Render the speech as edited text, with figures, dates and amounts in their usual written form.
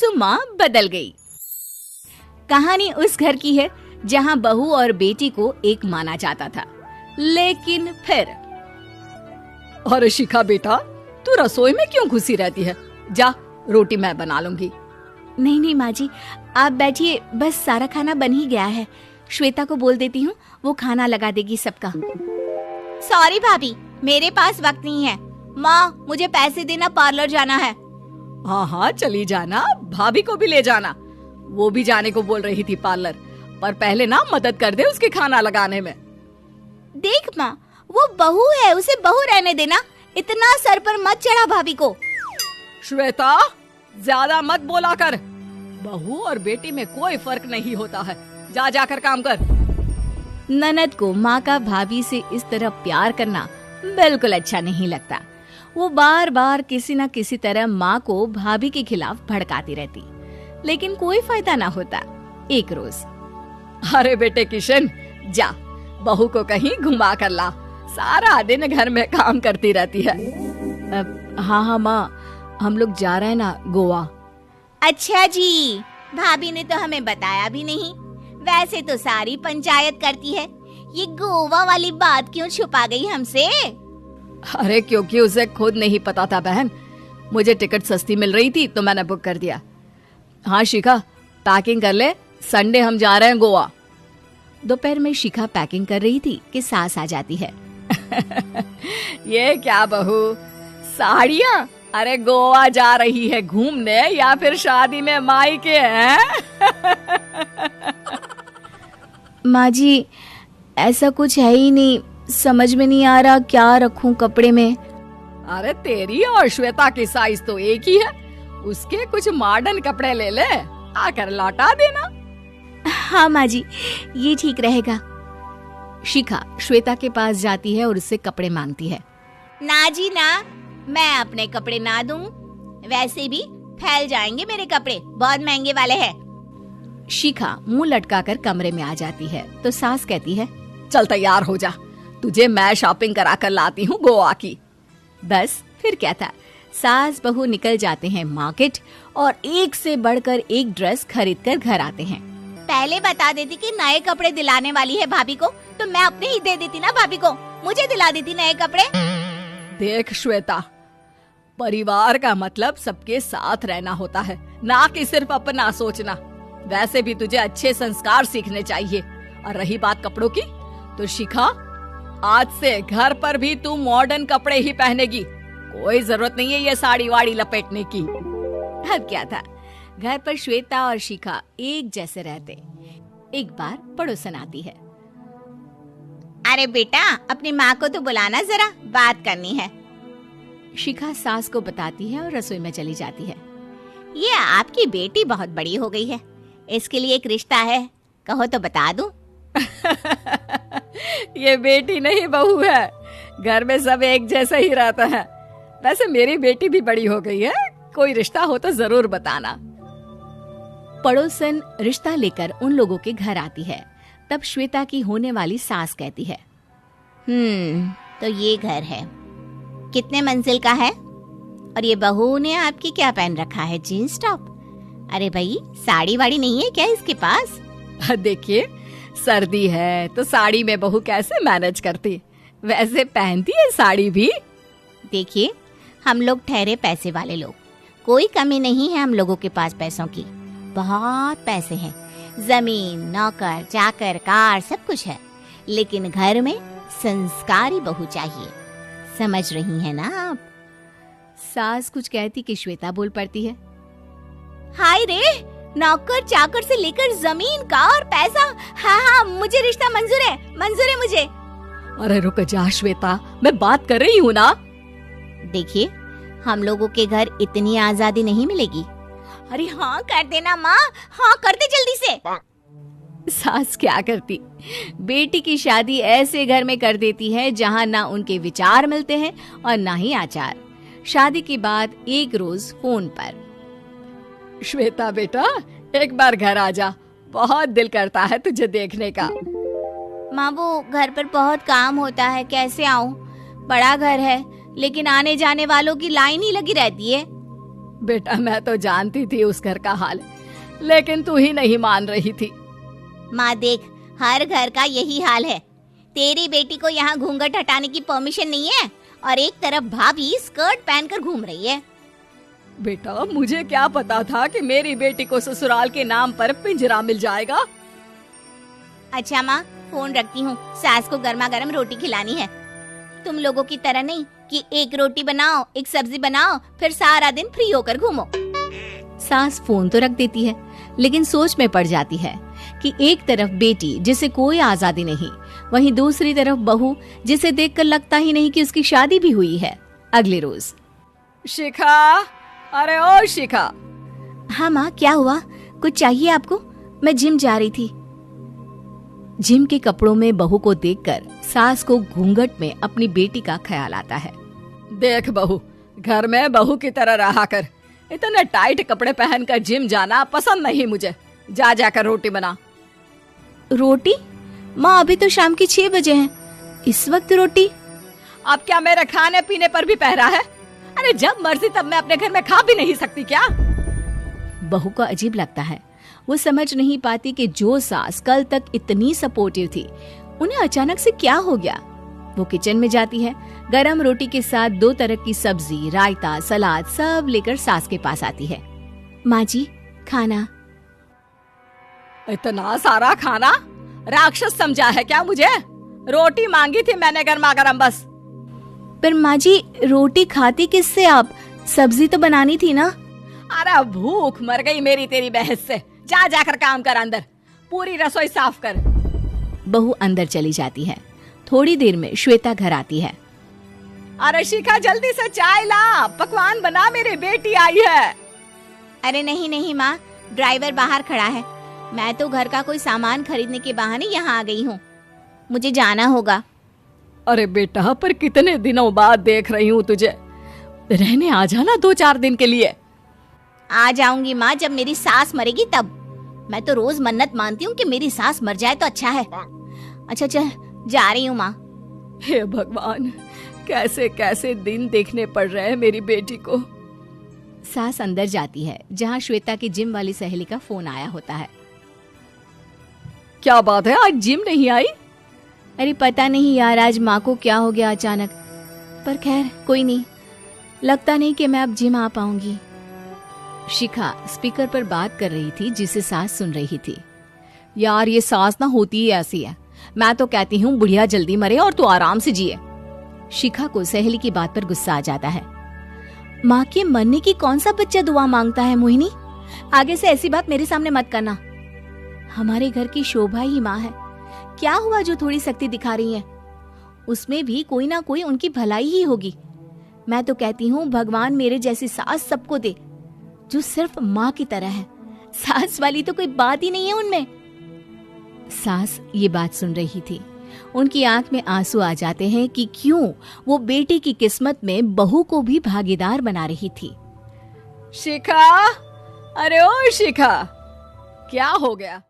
सासू माँ बदल गई। कहानी उस घर की है जहाँ बहू और बेटी को एक माना जाता था, लेकिन फिर अरे शिखा बेटा, तू रसोई में क्यों घुसी रहती है? जा, रोटी मैं बना लूंगी। नहीं नहीं माँ जी, आप बैठिए, बस सारा खाना बन ही गया है। श्वेता को बोल देती हूँ, वो खाना लगा देगी सबका। सॉरी भाभी, मेरे पास वक्त नहीं है। माँ, मुझे पैसे देना, पार्लर जाना है। हाँ हाँ चली जाना, भाभी को भी ले जाना। वो भी जाने को बोल रही थी पार्लर, पर पहले ना मदद कर दे उसके खाना लगाने में। देख माँ, वो बहू है, उसे बहू रहने देना, इतना सर पर मत चढ़ा भाभी को। श्वेता, ज्यादा मत बोला कर। बहू और बेटी में कोई फर्क नहीं होता है। जा जाकर काम कर। ननद को माँ का भाभी से इस तरह प्यार करना बिल्कुल अच्छा नहीं लगता। वो बार बार किसी न किसी तरह माँ को भाभी के खिलाफ भड़काती रहती, लेकिन कोई फायदा ना होता। एक रोज, अरे बेटे किशन, जा बहू को कहीं घुमा कर ला, सारा दिन घर में काम करती रहती है। हाँ हाँ माँ, हम लोग जा रहे हैं ना गोवा। अच्छा जी, भाभी ने तो हमें बताया भी नहीं। वैसे तो सारी पंचायत करती है, ये गोवा वाली बात क्यों छुपा गई हमसे? अरे क्योंकि उसे खुद नहीं पता था बहन। मुझे टिकट सस्ती मिल रही थी तो मैंने बुक कर दिया। हाँ शिखा, पैकिंग कर ले, संडे हम जा रहे हैं गोवा। दोपहर में शिखा पैकिंग कर रही थी कि सास आ जाती है। ये क्या बहू, साड़ियाँ? अरे गोवा जा रही है घूमने या फिर शादी में मायके हैं? माँ जी, ऐसा कुछ है ही नहीं, समझ में नहीं आ रहा क्या रखूं कपड़े में। अरे तेरी और श्वेता की साइज तो एक ही है, उसके कुछ मॉडर्न कपड़े ले ले, आकर लौटा देना। हाँ माँ जी, ये ठीक रहेगा। शिखा श्वेता के पास जाती है और उससे कपड़े मांगती है। ना जी ना, मैं अपने कपड़े ना दूं, वैसे भी फैल जाएंगे मेरे कपड़े, बहुत महंगे वाले हैं। शिखा मुंह लटकाकर कमरे में आ जाती है तो सास कहती है, चल तैयार हो जा, तुझे मैं शॉपिंग करा कर लाती हूँ गोवा की। बस फिर क्या था, सास बहू निकल जाते हैं मार्केट और एक से बढ़कर एक ड्रेस खरीद कर घर आते हैं। पहले बता देती कि नए कपड़े दिलाने वाली है भाभी को, तो मैं अपने ही दे देती ना भाभी को, मुझे दिला देती नए कपड़े। देख श्वेता, परिवार का मतलब सबके साथ रहना होता है, ना कि सिर्फ अपना सोचना। वैसे भी तुझे अच्छे संस्कार सीखने चाहिए। और रही बात कपड़ों की, तो शिखा, आज से घर पर भी तू मॉडर्न कपड़े ही पहनेगी। कोई जरूरत नहीं है ये साड़ी वाड़ी लपेटने की। अब क्या था, घर पर श्वेता और शिखा एक जैसे रहते। एक बार पड़ोसन आती है। अरे बेटा, अपनी माँ को तो बुलाना, जरा बात करनी है। शिखा सास को बताती है और रसोई में चली जाती है। ये आपकी बेटी बहुत बड़ी हो गई है, इसके लिए एक रिश्ता है, कहो तो बता दूं। ये बेटी नहीं बहू है, घर में सब एक जैसा ही रहता है। वैसे मेरी बेटी भी बड़ी हो गई है, कोई रिश्ता हो तो जरूर बताना। पड़ोसन रिश्ता लेकर उन लोगों के घर आती है। तब श्वेता की होने वाली सास कहती है, तो ये घर है, कितने मंजिल का है? और ये बहू ने आपकी क्या पहन रखा है, जीन्स टॉप? अरे भाई, साड़ी वाड़ी नहीं है क्या इसके पास? देखिए, सर्दी है तो साड़ी में बहू कैसे मैनेज करती, वैसे पहनती है साड़ी भी। देखिए, हम लोग ठहरे पैसे वाले लोग, कोई कमी नहीं है हम लोगों के पास पैसों की, बहुत पैसे हैं, जमीन, नौकर चाकर, कार, सब कुछ है, लेकिन घर में संस्कारी बहू चाहिए। समझ रही हैं ना आप? सास कुछ कहती कि श्वेता बोल पड़ती है, हाय रे, नौकर चाकर से लेकर जमीन, कार, पैसा, हाँ हाँ मुझे रिश्ता मंजूर है मुझे। अरे रुक जा श्वेता, मैं बात कर रही हूँ ना। देखिए, हम लोगों के घर इतनी आजादी नहीं मिलेगी। अरे हाँ कर देना माँ, हाँ कर दे जल्दी से। सास क्या करती, बेटी की शादी ऐसे घर में कर देती है जहाँ ना उनके विचार मिलते हैं और ना ही आचार। शादी के बाद एक रोज फोन पर, श्वेता बेटा, एक बार घर आ जा, बहुत दिल करता है तुझे देखने का। माँ, वो घर पर बहुत काम होता है, कैसे आऊँ? बड़ा घर है, लेकिन आने जाने वालों की लाइन ही लगी रहती है। बेटा मैं तो जानती थी उस घर का हाल, लेकिन तू ही नहीं मान रही थी। माँ देख, हर घर का यही हाल है। तेरी बेटी को यहाँ घूंघट हटाने की परमिशन नहीं है और एक तरफ भाभी स्कर्ट पहनकर घूम रही है। बेटा मुझे क्या पता था कि मेरी बेटी को ससुराल के नाम पर पिंजरा मिल जाएगा। अच्छा माँ, फोन रखती हूँ, सास को गर्मा गर्म रोटी खिलानी है। तुम लोगों की तरह नहीं कि एक रोटी बनाओ, एक सब्जी बनाओ, फिर सारा दिन फ्री होकर घूमो। सास फोन तो रख देती है, लेकिन सोच में पड़ जाती है कि एक तरफ बेटी जिसे कोई आजादी नहीं, वहीं दूसरी तरफ बहू जिसे देखकर लगता ही नहीं कि उसकी शादी भी हुई है। अगले रोज, शिखा, अरे ओ शिखा। हाँ माँ, क्या हुआ? कुछ चाहिए आपको? मैं जिम जा रही थी। जिम के कपड़ों में बहू को देखकर सास को घूंघट में अपनी बेटी का ख्याल आता है। देख बहू, घर में बहू की तरह रहा कर। इतने टाइट कपड़े पहनकर जिम जाना पसंद नहीं मुझे। जा जाकर रोटी बना। रोटी? माँ अभी तो शाम के 6 बजे हैं, इस वक्त रोटी? अब क्या मेरे खाने पीने पर भी पहरा है? अरे जब मर्जी तब मैं अपने घर में खा भी नहीं सकती क्या? बहू को अजीब लगता है। वो समझ नहीं पाती कि जो सास कल तक इतनी सपोर्टिव थी, उन्हें अचानक से क्या हो गया। वो किचन में जाती है, गरम रोटी के साथ 2 तरह की सब्जी, रायता, सलाद सब लेकर सास के पास आती है। माँ जी, खाना। इतना सारा खाना? राक्षस समझा है क्या मुझे? रोटी मांगी थी मैंने गर्मा गर्म बस। पर माँ जी, रोटी खाती किससे आप? सब्जी तो बनानी थी ना। अरे भूख मर गई मेरी तेरी बहस से। जा जाकर काम कर, अंदर पूरी रसोई साफ कर। बहू अंदर चली जाती है। थोड़ी देर में श्वेता घर आती है। अरे शिखा, जल्दी से चाय ला, पकवान बना, मेरी बेटी आई है। अरे नहीं नहीं माँ, ड्राइवर बाहर खड़ा है। मैं तो घर का कोई सामान खरीदने के बहाने यहाँ आ गई हूँ, मुझे जाना होगा। अरे बेटा, पर कितने दिनों बाद देख रही हूँ तुझे, रहने आ जाना 2-4 दिन के लिए। आ जाऊंगी माँ, जब मेरी सास मरेगी तब। मैं तो रोज मन्नत मानती हूँ कि मेरी सास मर जाए तो अच्छा है। अच्छा चल, जा रही हूँ माँ। हे भगवान, कैसे कैसे दिन देखने पड़ रहे हैं मेरी बेटी को। सास अंदर जाती है, जहाँ श्वेता की जिम वाली सहेली का फोन आया होता है। क्या बात है, आज जिम नहीं आई? अरे पता नहीं यार, आज माँ को क्या हो गया अचानक। पर खैर कोई नहीं, लगता नहीं कि मैं अब जिम आ पाऊंगी। शिखा स्पीकर पर बात कर रही थी, जिसे सास सुन रही थी। यार ये सास ना होती ही ऐसी है। मैं तो कहती हूँ बुढ़िया जल्दी मरे और तू आराम से जिए। शिखा को सहेली की बात पर गुस्सा आ जाता है। माँ के मरने की कौन सा बच्चा दुआ मांगता है मोहिनी? आगे से ऐसी बात मेरे सामने मत करना। हमारे घर की शोभा ही माँ है। क्या हुआ जो थोड़ी सख्ती दिखा रही है? उसमें भी कोई ना कोई उनकी भलाई ही होगी। मैं तो कहती हूँ भगवान मेरे जैसी सास सबको दे, जो सिर्फ माँ की तरह है। सास वाली तो कोई बात ही नहीं है उनमें। सास ये बात सुन रही थी। उनकी आंख में आंसू आ जाते हैं कि क्यों वो बेटी की किस्मत में बहू को भी भागीदार बना रही थी। शिखा, अरे ओ शिखा, क्या हो गया?